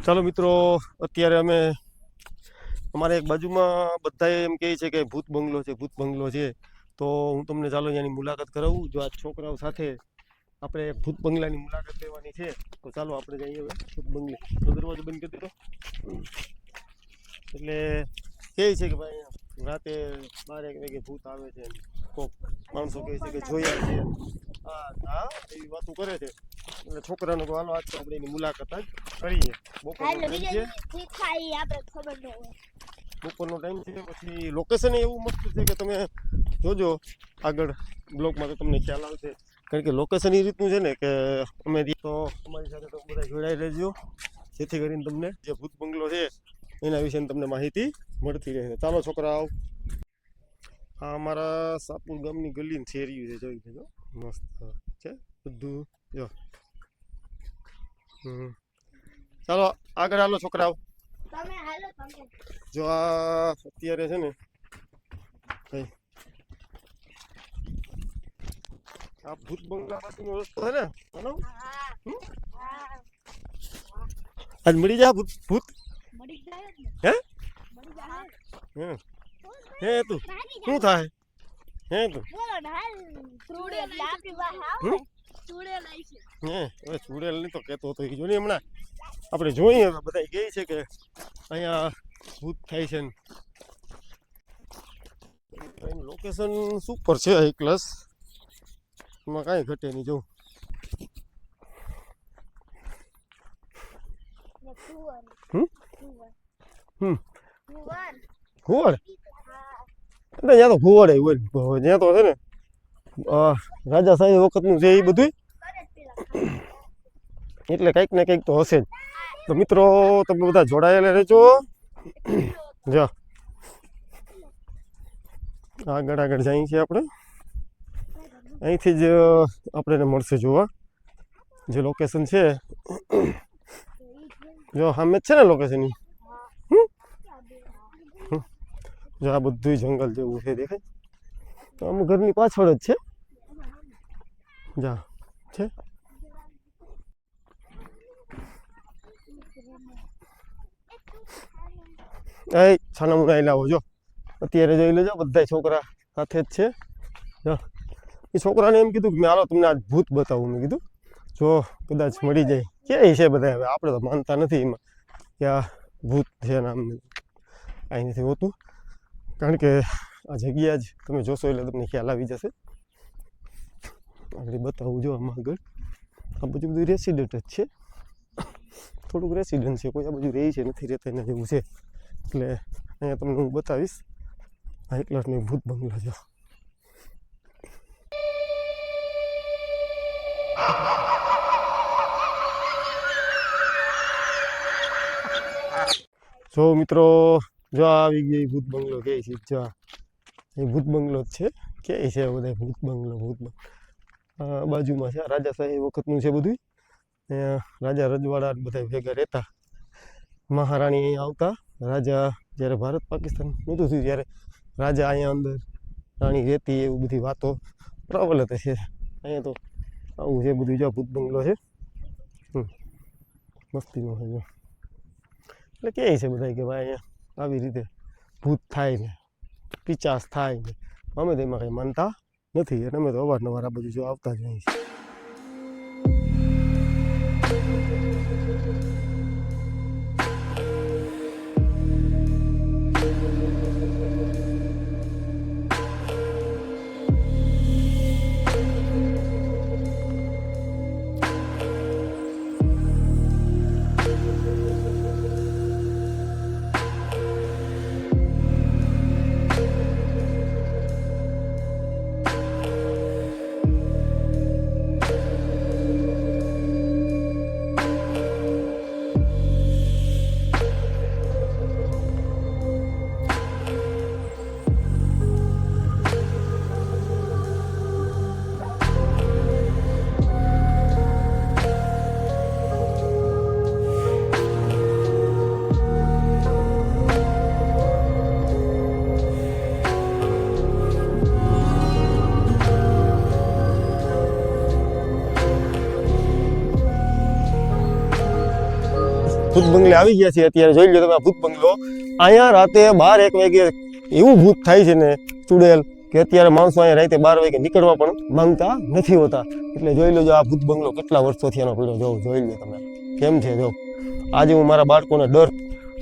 ચાલો મિત્રો, અત્યારે અમે અમારે એક બાજુમાં બધાએ એમ કહે છે કે ભૂત બંગલો છે, ભૂત બંગલો છે. તો હું તમને ચાલો ત્યાંની મુલાકાત કરાવું. જો આ છોકરાઓ સાથે આપણે ભૂત બંગલાની મુલાકાત લેવાની છે, તો ચાલો આપણે જઈએ હવે ભૂત બંગલે. તો દરવાજો બંધ કરી દીધો. એટલે કહે છે કે ભાઈ રાતે 12 વાગે ભૂત આવે છે, કોક માણસો કહે છે કે જોયા છે. હા હા, એવી વાતો કરે છે. એટલે છોકરાનો તો હાલો આજ તો આપણે એની મુલાકાત જ કરીએ. બપોરનો ટાઈમ છે. પછી લોકેશન એવું મસ્ત છે કે તમે જોજો આગળ બ્લોગમાં તો તમને ખ્યાલ આવશે. કારણ કે લોકેશન એ રીતનું છે ને કે અમે તો અમારી સાથે તો બધા જોડાઈ રહેજો, જેથી કરીને તમને જે ભૂત બંગલો છે એના વિશે તમને માહિતી મળતી રહે. ચાલો છોકરાઓ, આ અમારા સાપુર ગામની ગલીની શેરીયું છે, જોઈ લેજો. મસ્ત છે બધું. જો ચાલો આગળ હાલો છોકરાઓ. જો આ અત્યારે છે ને ભાઈ આ ભૂત બંગલા પાસેનો રસ્તો છે ને, આજ મળી જા ભૂત ભૂત હે હે તું શું થાય હે તું હવે ચૂડેલ નહીં તો કહેતો હતો એ જો ને હમણાં આપણે જોઈએ. હવે બધા કહે છે કે અહીંયા ભૂત થાય છે. એનું લોકેશન સુપર છે, હાઈ ક્લાસ, એમાં કાંઈ ઘટે નહીં. જો ઘુવડ એટલે ત્યાં તો ઘુવડ હોય, જ્યાં તો છે ને રાજા સાહેબ વખતનું છે એ બધું, એટલે કંઈક ને કંઈક તો હશે જ. તો મિત્રો તમે બધા જોડાયેલા રહેજો. જો આગળ આગળ જઈએ છીએ આપણે, અહીંથી જ આપણને મળશે જોવા જે લોકેશન છે. જો સામે જ છે ને લોકેશન. જો આ બધું જંગલ જેવું છે, દેખાય તો અમુક ઘરની પાછળ જ છે. જા છે એ છાના મુના લાવો. જો અત્યારે જોઈ લેજો, બધા છોકરા સાથે જ છે. જો એ છોકરાને એમ કીધું કે મેં હાલો તમને આજ ભૂત બતાવું. મેં કીધું જો કદાચ મળી જાય. ક્યાંય છે બધા, હવે આપણે તો માનતા નથી એમાં કે આ ભૂત છે ને આમ કાંઈ નથી હોતું. કારણ કે આ જગ્યા જ તમે જોશો એટલે તમને ખ્યાલ આવી જશે. આગળ બતાવું. જો આમાં આગળ આ બધું રેસિડન્ટ જ છે, થોડુંક રેસિડન્ટ છે, કોઈ આ બધું રહે છે નથી રહેતા એના જેવું છે. એટલે અહીંયા તમને હું બતાવીશ હાઈ ક્લાસની ભૂત બંગલો. જો મિત્રો, જો આવી ગઈ ભૂત બંગલો. કે છે જો એ ભૂત બંગલો જ છે. કે છે બધા ભૂત બંગલો બાજુમાં છે. રાજા સાહેબ વખતનું છે બધું. રાજા રજવાડા બધા ભેગા રહેતા. મહારાણી અહીંયા આવતા. રાજા જ્યારે ભારત પાકિસ્તાન નહોતું થયું ત્યારે રાજા અહીંયા અંદર રાણી રહેતી, એવું બધી વાતો પ્રબલત છે. અહીંયા તો આવું છે બધું. જો ભૂત બંગલો છે, મસ્તીનો છે. એટલે કહે છે બધા કે ભાઈ અહીંયા આવી રીતે ભૂત થાય ને પિચાસ થાય ને. અમે તો એમાં કંઈ માનતા નથી, અને અમે તો અવારનવાર આ બધું જો આવતા જ હોઈએ છીએ. ભૂત બંગલે આવી ગયા છીએ અત્યારે. જોઈ લો તમે આ ભૂત બંગલો. અહીંયા રાતે 12-1 વાગે એવું ભૂત થાય છે ને ચુડેલ કે અત્યારે માણસો અહીંયા રાતે 12 વાગે નીકળવા પણ માંગતા નથી હોતા. એટલે જોઈ લો આ ભૂત બંગલો કેટલા વર્ષોથી એનો પીડો જોઈ લો તમે કેમ છે. જો આજે હું મારા બાળકોને ડર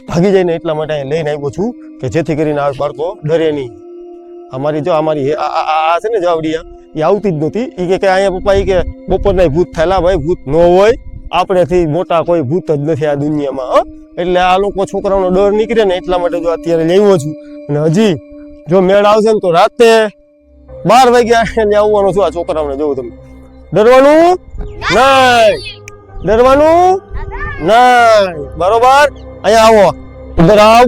ભાગી જાય ને એટલા માટે અહીંયા લઈને આવ્યો છું કે જેથી કરીને આ બાળકો ડરે નહીં. અમારી આ છે ને જાવડિયા એ આવતી જ નહોતી. એ કે અહીંયા પપ્પા એ કે બપોરના ભૂત થયેલા ભાઈ ભૂત ન હોય આપણેથી મોટા કોઈ ભૂત જ નથી આ દુનિયામાં. એટલે આ લોકો છોકરાઓનો ડર નીકળે ને એટલા માટે જો અત્યારે લેવો છું. અને હજી જો મેળ આવશે ને તો રાતે 12 વાગ્યા આવવાનું છું આ છોકરાઓને. જોવું તમે ડરવાનું નહીં, ડરવાનું નહીં, બરોબર. અહીંયા આવો, ઉધર આવ.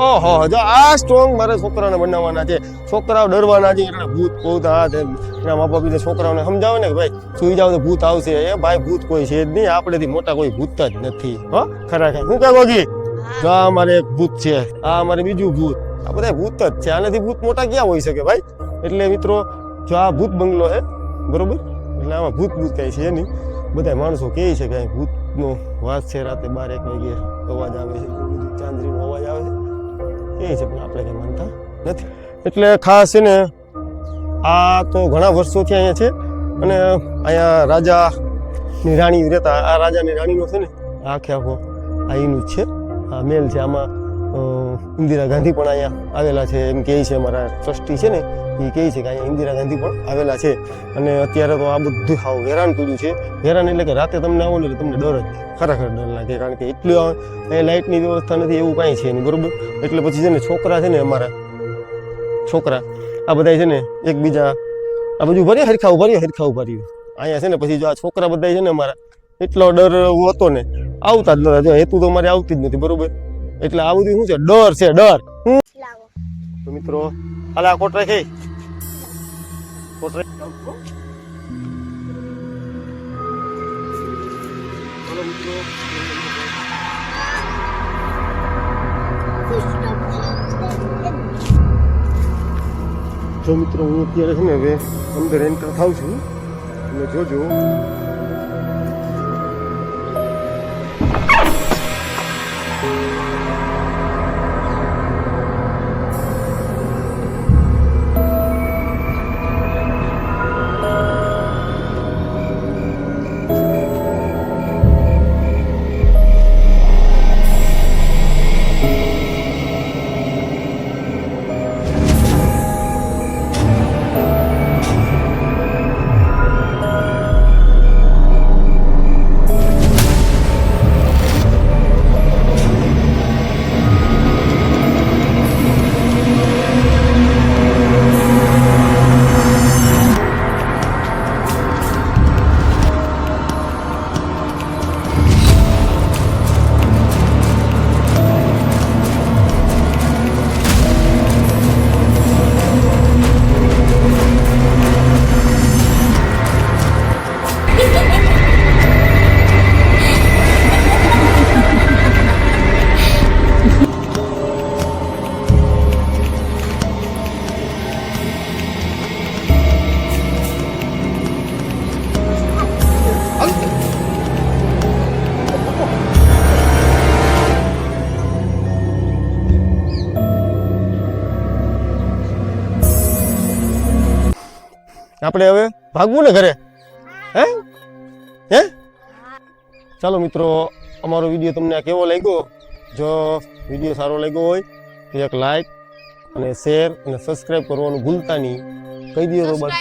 ઓહો, જો આ સ્ટ્રોંગ મારે છોકરાને બનાવવાના છે. છોકરાઓ ડરવાના છે એટલે ભૂત ભૂત એના મા બાપ છોકરાઓને સમજાવે ને કે ભાઈ સુઈ જાવ તો ભૂત આવશે. એ ભાઈ ભૂત કોઈ છે જ નહીં, આપણેથી મોટા કોઈ ભૂત જ નથી. હો ખરેખર શું કહે ગોગી? જો આ અમારે એક ભૂત છે, આ અમારે બીજું ભૂત, આ બધા ભૂત જ છે. આનાથી ભૂત મોટા ક્યાં હોઈ શકે ભાઈ? એટલે મિત્રો જો આ ભૂત બંગલો છે બરોબર, એટલે આમાં ભૂત કઈ છે નહીં. બધા માણસો કહે છે કે ભૂતનો વાસ છે. રાતે 12-1 વાગે અવાજ આવે છે, ચાંદરીનો અવાજ આવે છે એ છે, પણ આપણે કઈ માનતા નથી. એટલે ખાસ છે ને આ તો ઘણા વર્ષોથી અહીંયા છે. અને અહીંયા રાજાની રાણી રહેતા. આ રાજાની રાણીનો છે ને આખે આખો આ એનું જ છે, આ મેલ છે. આમાં ઇન્દિરા ગાંધી પણ અહીંયા આવેલા છે એમ કહે છે. અમારા ટ્રસ્ટી છે ને એ કહે છે કે અહીંયા ઇન્દિરા ગાંધી પણ આવેલા છે. અને અત્યારે તો આ બધું હાવ હેરાન કર્યું છે. હેરાન એટલે કે રાતે તમને આવો ને એટલે તમને ડર જ ખરેખર ડર લાગે, કારણ કે એટલી અહીં લાઇટની વ્યવસ્થા નથી, એવું કાંઈ છે નહીં બરોબર. એટલે પછી છે ને છોકરા છે ને અમારા છોકરા આ બધા છે ને એકબીજા આ બધું ભરીએ હરખા ઉભાર્યું અહીંયા છે ને. પછી જો આ છોકરા બધા છે ને અમારા એટલો ડર હતો ને આવતા જ નતા. જો હેતુ તો અમારે આવતી જ નથી બરોબર. એટલે આ બધું શું છે? ડર છે, ડર. તો મિત્રો હાલ આ કોટરા છે જો મિત્રો હું અત્યારે છે ને હવે અંદર એન્ટર થાઉં છું. અને જોજો આપણે હવે ભાગવું ને ઘરે. હે હે ચાલો મિત્રો, અમારો વિડીયો તમને કેવો લાગ્યો? જો વિડીયો સારો લાગ્યો હોય તો એક લાઈક અને શેર અને સબસ્ક્રાઇબ કરવાનું ભૂલતા નહીં. કહી દો તો બસ.